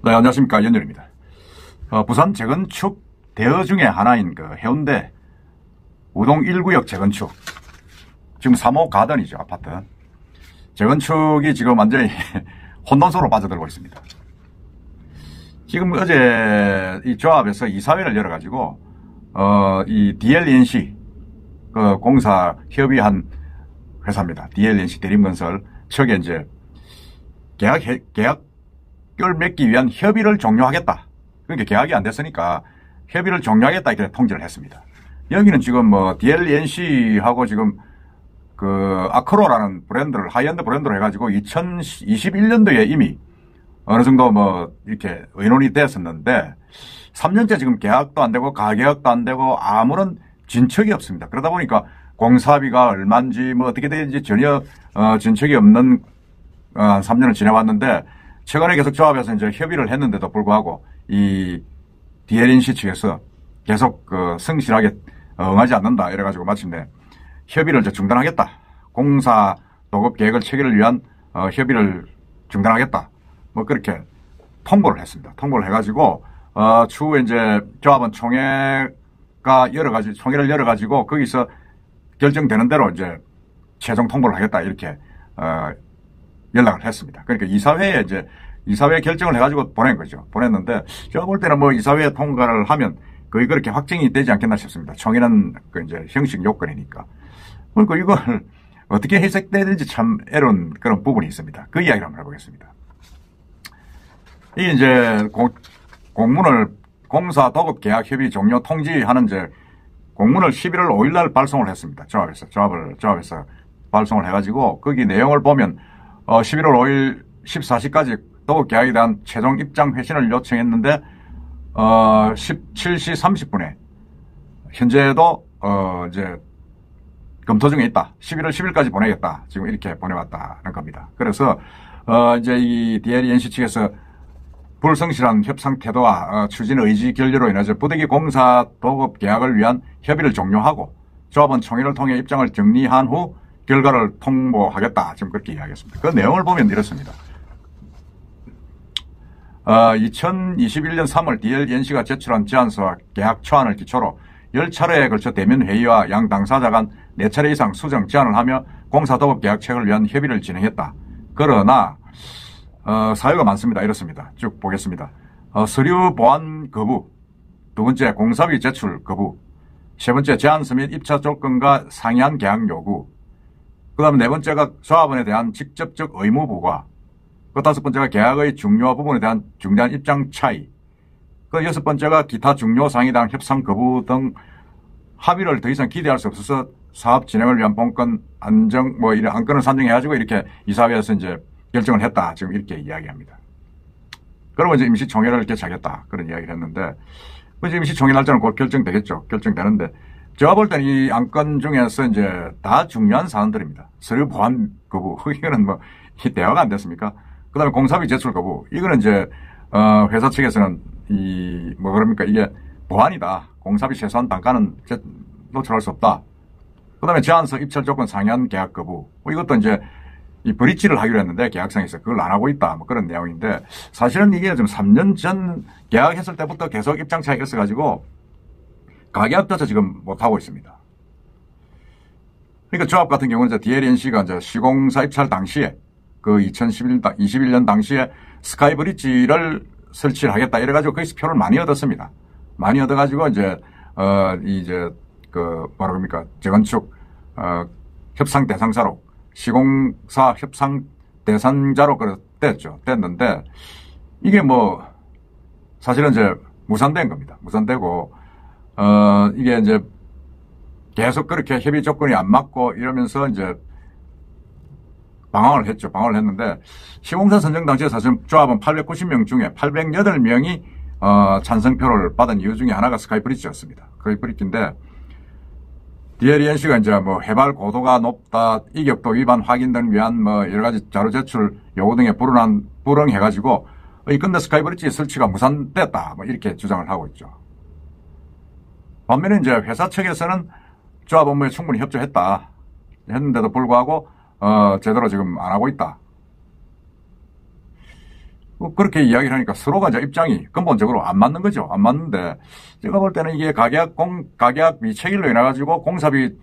네, 안녕하십니까. 연열입니다. 부산 재건축 대여 중에 하나인 해운대 우동 1구역 재건축. 지금 3호 가든이죠, 아파트. 재건축이 지금 완전히 혼돈속으로 빠져들고 있습니다. 지금 어제 이 조합에서 이사회를 열어가지고, 이 DLNC, 공사 협의한 회사입니다. DLNC 대림건설 측에 이제 계약을 맺기 위한 협의를 종료하겠다. 그러니까 계약이 안 됐으니까 협의를 종료하겠다 이렇게 통지를 했습니다. 여기는 지금 DLNC하고 지금 아크로라는 브랜드를 하이엔드 브랜드로 해가지고 2021년도에 이미 어느 정도 이렇게 의논이 됐었는데 3년째 지금 계약도 안 되고 가계약도 안 되고 아무런 진척이 없습니다. 그러다 보니까 공사비가 얼마인지 어떻게 되는지 전혀 진척이 없는 3년을 지내왔는데 최근에 계속 조합에서 이제 협의를 했는데도 불구하고 이 DLNC 측에서 계속 성실하게 응하지 않는다 이래가지고 마침내 협의를 이제 중단하겠다. 공사 도급 계획을 체결을 위한 협의를 중단하겠다. 그렇게 통보를 했습니다. 통보를 해가지고 추후에 이제 조합원 총회가 총회를 열어가지고 거기서 결정되는 대로 이제 최종 통보를 하겠다 이렇게 연락을 했습니다. 그러니까 이사회에 결정을 해가지고 보낸 거죠. 보냈는데 제가 볼 때는 이사회에 통과를 하면 거의 그렇게 확정이 되지 않겠나 싶습니다. 총회는 이제 형식 요건이니까. 그러니까 이걸 어떻게 해석되는지 참 애로운 그런 부분이 있습니다. 그 이야기를 한번 해보겠습니다. 이게 이제 공문을 공사 도급 계약 협의 종료 통지하는 이제 공문을 11월 5일 날 발송을 했습니다. 조합에서 발송을 해가지고 거기 내용을 보면 11월 5일 14시까지 도급 계약에 대한 최종 입장 회신을 요청했는데 17시 30분에 현재도 이제 검토 중에 있다. 11월 10일까지 보내겠다. 지금 이렇게 보내왔다는 겁니다. 그래서 이제 이 DLNC 측에서 불성실한 협상 태도와 추진 의지 결렬로 인해서 부대기 공사 도급 계약을 위한 협의를 종료하고 조합원 총회를 통해 입장을 정리한 후 결과를 통보하겠다. 지금 그렇게 이야기했습니다. 그 내용을 보면 이렇습니다. 2021년 3월 DLNC가 제출한 제안서와 계약 초안을 기초로 10차례에 걸쳐 대면 회의와 양 당사자 간 4차례 이상 수정 제안을 하며 공사 도급 계약책을 위한 협의를 진행했다. 그러나 사유가 많습니다. 이렇습니다. 쭉 보겠습니다. 서류 보완 거부, 두 번째 공사비 제출 거부, 세 번째 제안서 및 입차 조건과 상이한 계약 요구, 그 다음에 네 번째가 조합원에 대한 직접적 의무 부과, 그 다섯 번째가 계약의 중요 부분에 대한 중대한 입장 차이, 그 여섯 번째가 기타 중요 사항에 대한 협상 거부 등 합의를 더 이상 기대할 수 없어서 사업 진행을 위한 본건 안정 이런 안건을 산정해가지고 이렇게 이사회에서 이제 결정을 했다. 지금 이렇게 이야기합니다. 그리고 이제 임시총회를 개최하겠다. 그런 이야기를 했는데 이제 임시총회 날짜는 곧 결정되겠죠. 결정되는데 제가 볼 때는 이 안건 중에서 이제 다 중요한 사안들입니다. 서류 보완 거부 이거는 이 대화가 안 됐습니까? 그 다음에 공사비 제출 거부 이거는 이제 회사 측에서는 그럽니까 이게 보완이다. 공사비 최소한 단가는 노출할 수 없다. 그 다음에 제안서 입찰 조건 상이한 계약 거부 이것도 이제 이 브릿지를 하기로 했는데 계약상에서 그걸 안 하고 있다. 그런 내용인데 사실은 이게 좀 3년 전 계약했을 때부터 계속 입장 차이가 있어가지고 가계약조차 지금 못하고 있습니다. 그러니까 조합 같은 경우는 DLNC가 이제 시공사 입찰 당시에 2021년 당시에 스카이 브릿지를 설치를 하겠다 이래가지고 거기서 표를 많이 얻었습니다. 많이 얻어가지고 재건축 협상 대상자로 시공사 협상 대상자로 됐는데 이게 사실은 이제 무산된 겁니다. 무산되고 이게 이제 계속 그렇게 협의 조건이 안 맞고 이러면서 이제 방황을 했죠. 방황을 했는데 시공사 선정 당시에 사실 조합은 890명 중에 808명이 찬성표를 받은 이유 중에 하나가 스카이 브릿지였습니다. 스카이 브릿지인데 DLNC가 이제 해발 고도가 높다, 이격도 위반 확인 등 위한 여러 가지 자료 제출 요구 등에 불응해가지고 근데 스카이 브릿지 설치가 무산됐다. 이렇게 주장을 하고 있죠. 반면에 이제 회사 측에서는 조합 업무에 충분히 협조했다. 했는데도 불구하고 제대로 지금 안 하고 있다. 그렇게 이야기를 하니까 서로가 이제 입장이 근본적으로 안 맞는 거죠. 안 맞는데 제가 볼 때는 이게 가계약 미체결로 인해가지고 공사비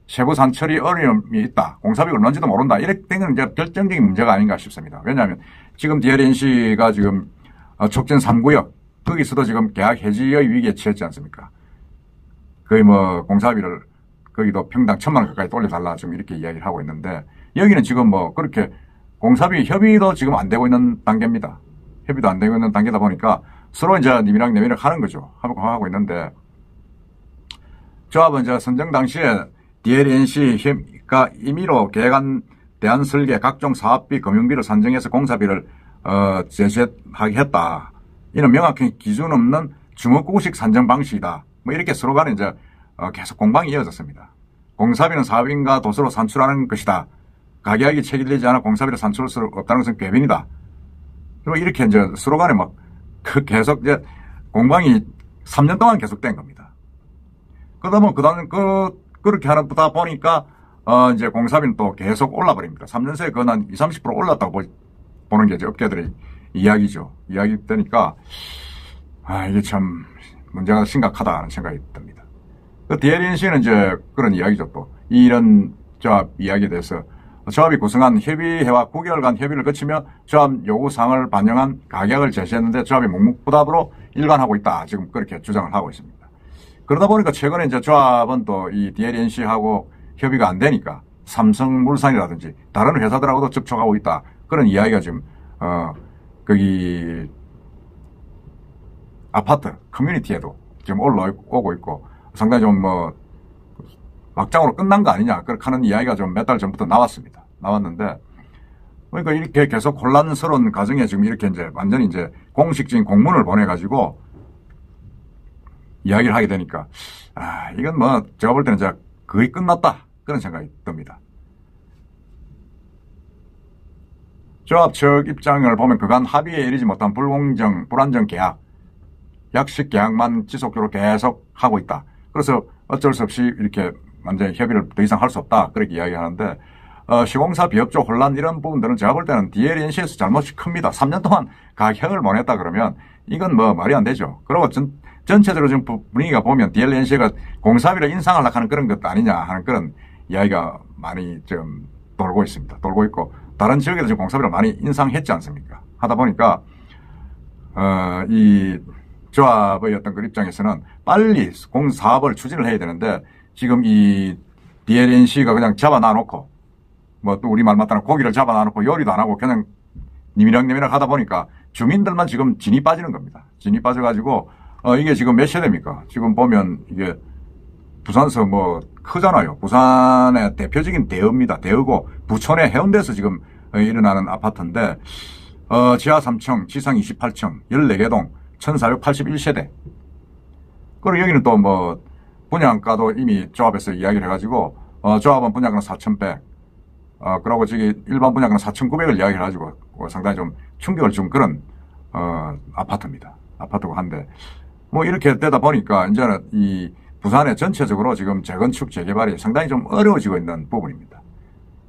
세부 산철이 어려움이 있다. 공사비가 얼마인지도 모른다. 이렇게 된 건 이제 결정적인 문제가 아닌가 싶습니다. 왜냐하면 지금 DLNC가 지금 촉진 3구역 거기서도 지금 계약 해지의 위기에 처했지 않습니까? 거의 뭐 공사비를 거기도 평당 1,000만 원 가까이 돌려달라 지금 이렇게 이야기를 하고 있는데 여기는 지금 뭐 그렇게 공사비 협의도 지금 안 되고 있는 단계입니다. 협의도 안 되고 있는 단계다 보니까 서로 이제 님이랑 내미락 하는 거죠. 하고 있는데 조합은 이제 선정 당시에 DLNC가 임의로 계획안 대안 설계 각종 사업비 금융비를 산정해서 공사비를 제시하게 했다. 이는 명확히 기준 없는 주먹구구식 산정 방식이다. 뭐 이렇게 서로 간에 이제 계속 공방이 이어졌습니다. 공사비는 사업인가 도서로 산출하는 것이다. 가계약이 체결되지 않아 공사비를 산출할 수 없다는 것은 궤변이다. 그리고 이렇게 이제 서로 간에 막 계속 이제 공방이 3년 동안 계속된 겁니다. 그러다 보면 그렇게 하다 보니까 이제 공사비는 또 계속 올라버립니다. 3년 새에 그건 한 20, 30% 올랐다고 보는 게 이제 업계들의 이야기죠. 이야기 되니까 이게 참 문제가 심각하다는 생각이 듭니다. 그 DLNC는 이제 그런 이야기죠. 또 이런 조합 이야기에 대해서 조합이 구성한 협의회와 9개월간 협의를 거치며 조합 요구사항을 반영한 가격을 제시했는데 조합이 묵묵부답으로 일관하고 있다. 지금 그렇게 주장을 하고 있습니다. 그러다 보니까 최근에 이제 조합은 또 이 DLNC하고 협의가 안 되니까 삼성물산이라든지 다른 회사들하고도 접촉하고 있다. 그런 이야기가 지금 거기 아파트 커뮤니티에도 지금 올라오고 있고 상당히 좀 뭐 막장으로 끝난 거 아니냐 그렇게 하는 이야기가 좀 몇 달 전부터 나왔는데 그러니까 이렇게 계속 혼란스러운 과정에 지금 이렇게 이제 완전히 이제 공식적인 공문을 보내가지고 이야기를 하게 되니까 이건 뭐 제가 볼 때는 이제 거의 끝났다 그런 생각이 듭니다. 조합 측 입장을 보면 그간 합의에 이르지 못한 불안정 계약, 약식 계약만 지속적으로 계속 하고 있다. 그래서 어쩔 수 없이 이렇게 완전히 협의를 더 이상 할 수 없다. 그렇게 이야기하는데 시공사 비협조 혼란 이런 부분들은 제가 볼 때는 DLNC에서 잘못이 큽니다. 3년 동안 가격을 못 했다 그러면 이건 뭐 말이 안 되죠. 그리고 전체적으로 지금 분위기가 보면 DLNC가 공사비를 인상하려고 하는 그런 것도 아니냐 하는 그런 이야기가 많이 좀 돌고 있습니다. 돌고 있고 다른 지역에도 지금 공사비를 많이 인상했지 않습니까? 하다 보니까 이 조합의 어떤 그 입장에서는 빨리 공사업을 추진을 해야 되는데 지금 이 DLNC가 그냥 잡아놔놓고 뭐 또 우리말 맞다는 고기를 잡아놔놓고 요리도 안 하고 그냥 니미락 하다 보니까 주민들만 지금 진이 빠지는 겁니다. 진이 빠져가지고 이게 지금 몇 세대입니까? 지금 보면 이게 부산서 뭐 크잖아요. 부산의 대표적인 대어입니다. 대어고 부천의 해운대에서 지금 일어나는 아파트인데 지하 3층, 지상 28층, 14개 동, 1481세대. 그리고 여기는 또 뭐 분양가도 이미 조합에서 이야기를 해가지고 조합은 분양가는 4,100. 그러고 저기 일반 분양가는 4,900을 이야기를 해가지고 상당히 좀 충격을 준 그런 아파트입니다. 아파트고 한데 뭐 이렇게 되다 보니까 이제는 이 부산에 전체적으로 지금 재건축 재개발이 상당히 좀 어려워지고 있는 부분입니다.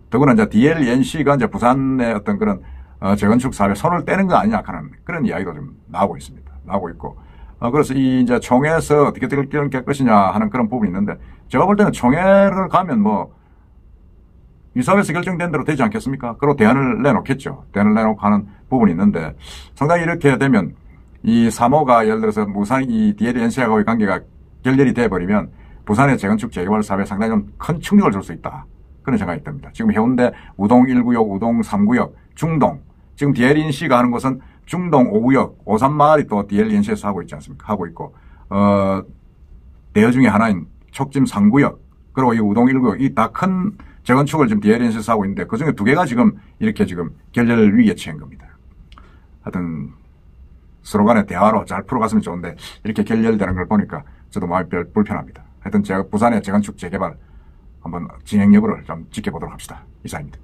더구나 이제 DLNC가 이제 부산의 어떤 그런 재건축 사업에 손을 떼는 거 아니냐 하는 그런 이야기도 좀 나오고 있습니다. 나오고 있고. 그래서 이 이제 총회에서 어떻게 될 것이냐 하는 그런 부분이 있는데 제가 볼 때는 총회를 가면 뭐 이사회에서 결정된 대로 되지 않겠습니까? 그리고 대안을 내놓겠죠. 대안을 내놓고 하는 부분이 있는데 상당히 이렇게 되면 이 3호가 예를 들어서 부산 이 DLNC하고의 관계가 결렬이 돼버리면 부산의 재건축 재개발 사업에 상당히 좀 큰 충격을 줄 수 있다. 그런 생각이 듭니다. 지금 해운대 우동 1구역, 우동 3구역, 중동. 지금 DLNC가 하는 것은 중동 5구역, 오산마을이 또 DLNC에서 하고 있지 않습니까? 하고 있고, 대여 중에 하나인 촉진 3구역, 그리고 이 우동 1구역, 이 다 큰 재건축을 지금 DLNC에서 하고 있는데 그 중에 2개가 지금 이렇게 지금 결렬 위기에 처한 겁니다. 하여튼 서로 간에 대화로 잘 풀어갔으면 좋은데 이렇게 결렬되는 걸 보니까 저도 마음이 불편합니다. 하여튼 제가 부산의 재건축 재개발 한번 진행 여부를 좀 지켜보도록 합시다. 이상입니다.